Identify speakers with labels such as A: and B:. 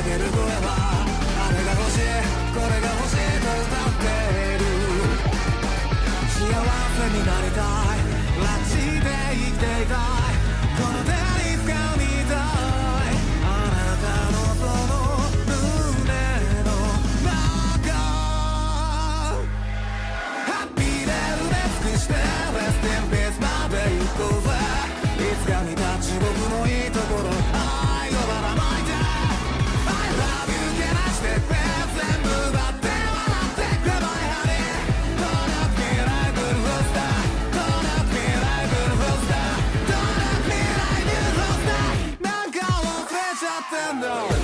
A: ける声はあれが欲しいこれが欲しいと歌っている。幸せになりたい拉致で生きていたいこの手に深みたいあなたのその胸の中ハッピーで埋め尽くして Rest in peace まで行こうぜいつか見た地獄のいいところ愛をばらまいて I love you けなしてくれ全部奪って笑ってくれ My honey Don't let me like good roster Don't let me like good roster Don't let me like good roster なんか忘れちゃってんだ